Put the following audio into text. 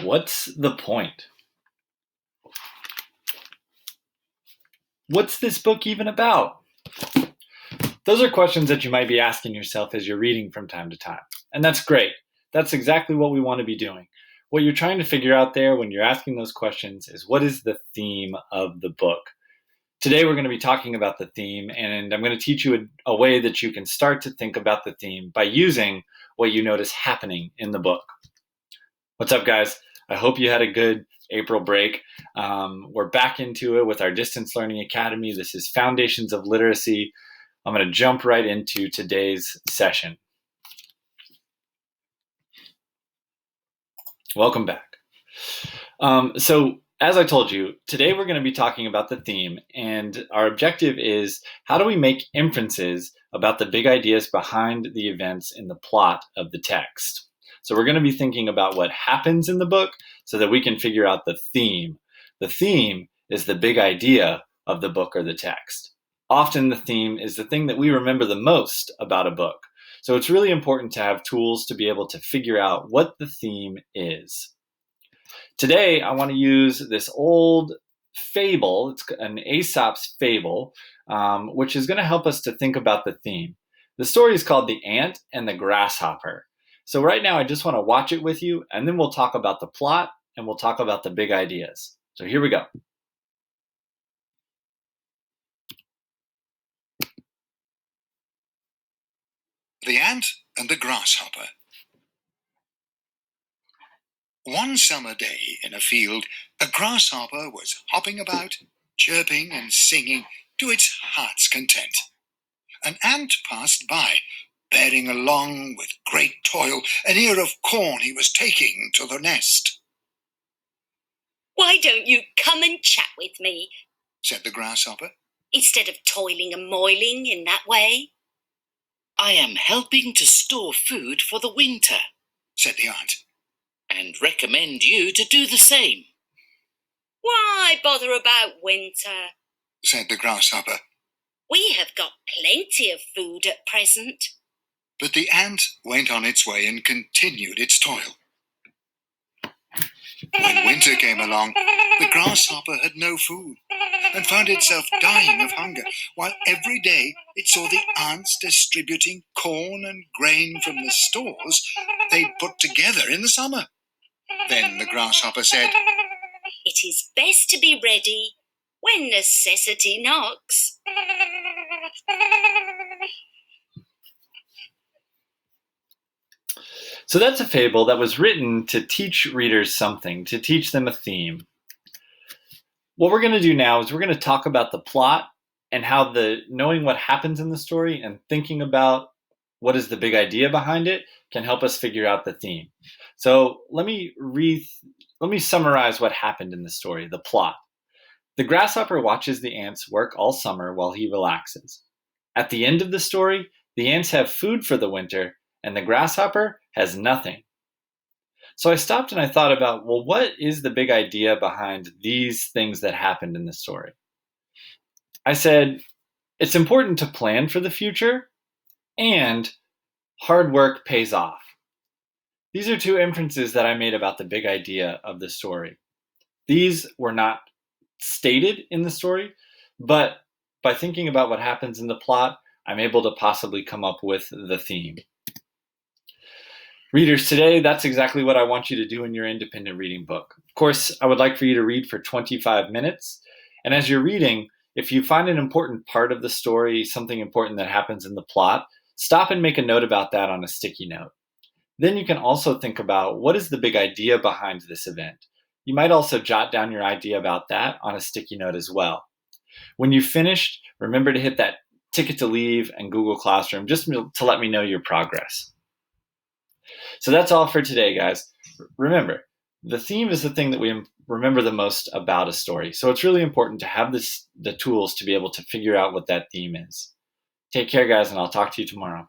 What's the point? What's this book even about? Those are questions that you might be asking yourself as you're reading from time to time. And that's great. That's exactly what we want to be doing. What you're trying to figure out there when you're asking those questions is, what is the theme of the book? Today we're going to be talking about the theme, and I'm going to teach you a way that you can start to think about the theme by using what you notice happening in the book. What's up, guys? I hope you had a good April break. We're back into it with our Distance Learning Academy. This is Foundations of Literacy. I'm going to jump right into today's session. Welcome back. So as I told you, today we're going to be talking about the theme, and our objective is, how do we make inferences about the big ideas behind the events in the plot of the text? So we're going to be thinking about what happens in the book so that we can figure out the theme. The theme is the big idea of the book or the text. Often the theme is the thing that we remember the most about a book. So it's really important to have tools to be able to figure out what the theme is. Today, I want to use this old fable. It's an Aesop's fable, which is going to help us to think about the theme. The story is called The Ant and the Grasshopper. So right now, I just want to watch it with you, and then we'll talk about the plot, and we'll talk about the big ideas. So here we go. The Ant and the Grasshopper. One summer day in a field, a grasshopper was hopping about, chirping and singing to its heart's content. An ant passed by, bearing along with great toil an ear of corn he was taking to the nest. "Why don't you come and chat with me?" said the grasshopper. "Instead of toiling and moiling in that way." "I am helping to store food for the winter," said the ant. "and recommend you to do the same." "Why bother about winter?" said the grasshopper. "We have got plenty of food at present." But the ant went on its way and continued its toil. When winter came along, the grasshopper had no food and found itself dying of hunger, while every day it saw the ants distributing corn and grain from the stores they'd put together in the summer. Then the grasshopper said, "It is best to be ready when necessity knocks." So that's a fable that was written to teach readers something, to teach them a theme. What we're going to do now is we're going to talk about the plot and how knowing what happens in the story and thinking about what is the big idea behind it can help us figure out the theme. So let me summarize what happened in the story, the plot. The grasshopper watches the ants work all summer while he relaxes. At the end of the story, the ants have food for the winter, and the grasshopper has nothing. So I stopped and I thought about, well, what is the big idea behind these things that happened in the story? I said, it's important to plan for the future, and hard work pays off. These are two inferences that I made about the big idea of the story. These were not stated in the story, but by thinking about what happens in the plot, I'm able to possibly come up with the theme. Readers, today, that's exactly what I want you to do in your independent reading book. Of course, I would like for you to read for 25 minutes. And as you're reading, if you find an important part of the story, something important that happens in the plot, stop and make a note about that on a sticky note. Then you can also think about, what is the big idea behind this event? You might also jot down your idea about that on a sticky note as well. When you've finished, remember to hit that ticket to leave and Google Classroom just to let me know your progress. So that's all for today, guys. Remember, the theme is the thing that we remember the most about a story. So it's really important to have the tools to be able to figure out what that theme is. Take care, guys, and I'll talk to you tomorrow.